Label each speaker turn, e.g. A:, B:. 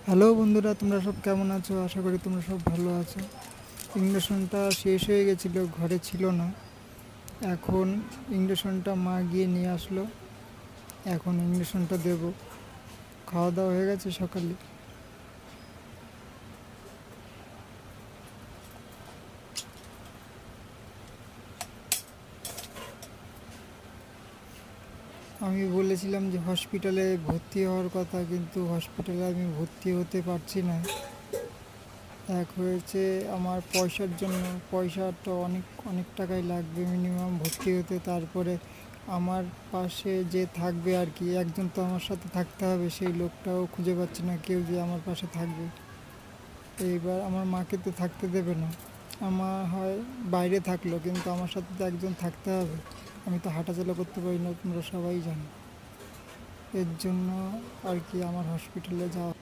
A: Hello বন্ধুরা, তোমরা সব কেমন আছো? আশা করি তোমরা সব ভালো আছো। ইন্ডাকশনটা শেষ হয়ে গেছিলো, ঘরে ছিল না। এখন ইন্ডাকশনটা মা গিয়ে নিয়ে আসলো। এখন ইন্ডাকশনটা দেব। খাওয়া দাওয়া হয়ে গেছে সকালে। আমি বলেছিলাম যে হসপিটালে ভর্তি হওয়ার কথা, কিন্তু হসপিটালে আমি ভর্তি হতে পারছি না। এক হয়েছে আমার পয়সার জন্য, পয়সাটা অনেক অনেক টাকাই লাগবে মিনিমাম ভর্তি হতে। তারপরে আমার পাশে যে থাকবে আর কি, একজন তো আমার সাথে থাকতে হবে, সেই লোকটাও খুঁজে পাচ্ছি না, কেউ যে আমার পাশে থাকবে। এইবার আমার মাকে তো থাকতে দেবে না। আমার হয় বাইরে থাকলো, কিন্তু আমার সাথে তো একজন থাকতে হবে। আমি তো হাঁটাচলা করতে পারি না, তোমরা সবাই জানো। এর জন্য আর কি আমার হসপিটালে যাওয়া।